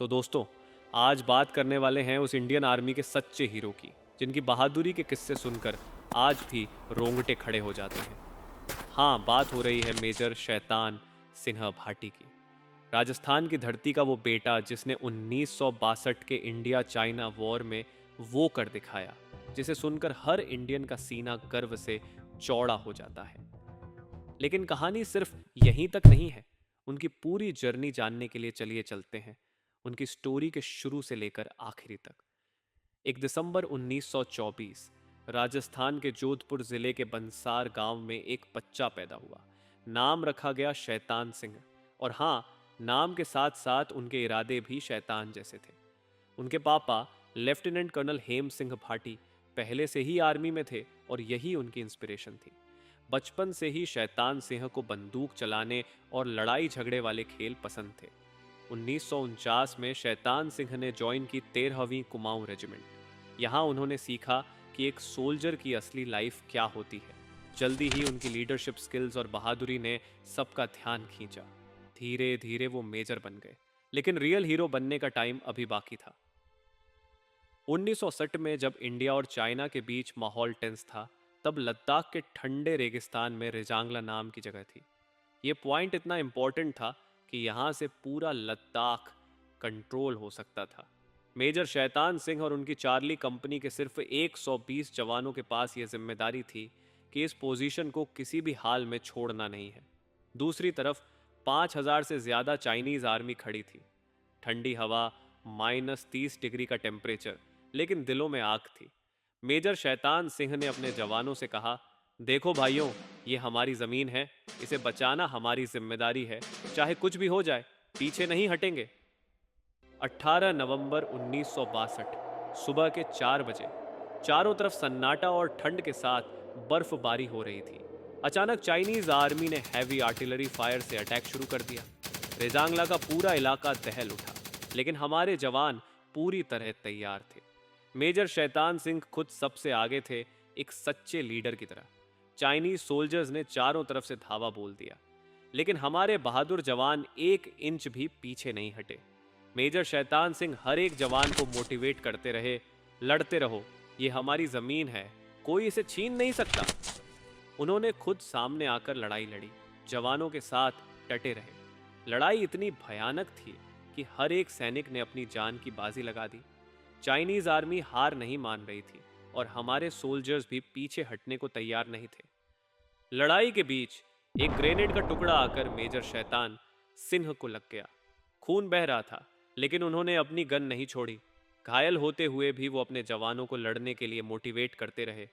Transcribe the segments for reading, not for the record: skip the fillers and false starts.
तो दोस्तों, आज बात करने वाले हैं उस इंडियन आर्मी के सच्चे हीरो की, जिनकी बहादुरी के किस्से सुनकर आज भी रोंगटे खड़े हो जाते हैं। हाँ, बात हो रही है मेजर शैतान सिन्हा भाटी की। राजस्थान की धरती का वो बेटा जिसने 1962 के इंडिया चाइना वॉर में वो कर दिखाया, जिसे सुनकर हर इंडियन का सीना गर्व से चौड़ा हो जाता है। लेकिन कहानी सिर्फ यहीं तक नहीं है। उनकी पूरी जर्नी जानने के लिए चलिए चलते हैं उनकी स्टोरी के शुरू से लेकर आखिरी तक। 1 दिसंबर 1924 राजस्थान के जोधपुर जिले के बंसार गांव में एक बच्चा पैदा हुआ। नाम रखा गया शैतान सिंह। और हाँ, नाम के साथ साथ उनके इरादे भी शैतान जैसे थे। उनके पापा लेफ्टिनेंट कर्नल हेम सिंह भाटी पहले से ही आर्मी में थे और यही उनकी इंस्पिरेशन थी। बचपन से ही शैतान सिंह को बंदूक चलाने और लड़ाई झगड़े वाले खेल पसंद थे। 1949 में शैतान सिंह ने ज्वाइन की 13वीं कुमाऊं रेजिमेंट। यहाँ उन्होंने सीखा कि एक सोल्जर की असली लाइफ क्या होती है। जल्दी ही उनकी लीडरशिप स्किल्स और बहादुरी ने सबका ध्यान खींचा। धीरे धीरे वो मेजर बन गए, लेकिन रियल हीरो बनने का टाइम अभी बाकी था। 1960 में जब इंडिया और चाइना के बीच माहौल टेंस था, तब लद्दाख के ठंडे रेगिस्तान में रेजांगला नाम की जगह थी। ये पॉइंट इतना इंपॉर्टेंट था कि यहाँ से पूरा लद्दाख कंट्रोल हो सकता था। मेजर शैतान सिंह और उनकी चार्ली कंपनी के सिर्फ 120 जवानों के पास यह जिम्मेदारी थी कि इस पोजीशन को किसी भी हाल में छोड़ना नहीं है। दूसरी तरफ 5000 से ज्यादा चाइनीज आर्मी खड़ी थी। ठंडी हवा, -30 डिग्री का टेम्परेचर, लेकिन दिलों में आग थी। मेजर शैतान सिंह ने अपने जवानों से कहा, देखो भाइयों, ये हमारी जमीन है, इसे बचाना हमारी जिम्मेदारी है। चाहे कुछ भी हो जाए, पीछे नहीं हटेंगे। 18 नवंबर 1962 सुबह के 4 बजे चारों तरफ सन्नाटा और ठंड के साथ बर्फबारी हो रही थी। अचानक चाइनीज आर्मी ने हैवी आर्टिलरी फायर से अटैक शुरू कर दिया। रेजांगला का पूरा इलाका दहल उठा, लेकिन हमारे जवान पूरी तरह तैयार थे। मेजर शैतान सिंह खुद सबसे आगे थे, एक सच्चे लीडर की तरह। चाइनीज सोल्जर्स ने चारों तरफ से धावा बोल दिया, लेकिन हमारे बहादुर जवान 1 इंच भी पीछे नहीं हटे। मेजर शैतान सिंह हर एक जवान को मोटिवेट करते रहे, लड़ते रहो, ये हमारी जमीन है, कोई इसे छीन नहीं सकता। उन्होंने खुद सामने आकर लड़ाई लड़ी, जवानों के साथ डटे रहे। लड़ाई इतनी भयानक थी कि हर एक सैनिक ने अपनी जान की बाजी लगा दी। चाइनीज आर्मी हार नहीं मान रही थी और हमारे सोल्जर्स भी पीछे हटने को तैयार नहीं थे। लड़ाई के बीच एक ग्रेनेड का टुकड़ा आकर मेजर शैतान सिंह को लग गया। खून बह रहा था, लेकिन उन्होंने अपनी गन नहीं छोड़ी। घायल होते हुए भी वो अपने जवानों को लड़ने के लिए मोटिवेट करते रहे।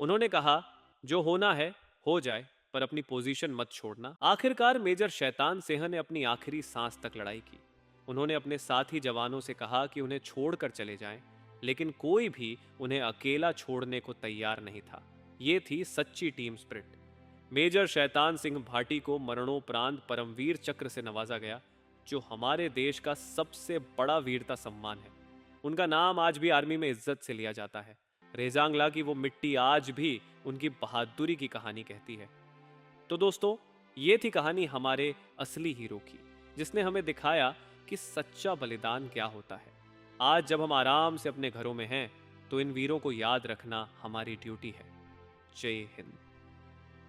उन्होंने कहा, जो होना है हो जाए, पर अपनी पोजीशन मत छोड़ना। आखिरकार मेजर शैतान सिंह ने अपनी आखिरी सांस तक लड़ाई की। उन्होंने अपने साथी जवानों से कहा कि उन्हें छोड़कर चले जाएं, लेकिन कोई भी उन्हें अकेला छोड़ने को तैयार नहीं था। ये थी सच्ची team spirit. Major Shaitan Singh Bhati को मरणोपरांत परमवीर चक्र से नवाजा गया, जो हमारे देश का सबसे बड़ा वीरता सम्मान है। उनका नाम आज भी आर्मी में इज्जत से लिया जाता है। रेजांगला की वो मिट्टी आज भी उनकी बहादुरी की कहानी कहती है। तो दोस्तों, ये थी कहानी हमारे असली हीरो की, जिसने हमें दिखाया कि सच्चा बलिदान क्या होता है। आज जब हम आराम से अपने घरों में हैं, तो इन वीरों को याद रखना हमारी ड्यूटी है। जय हिंद।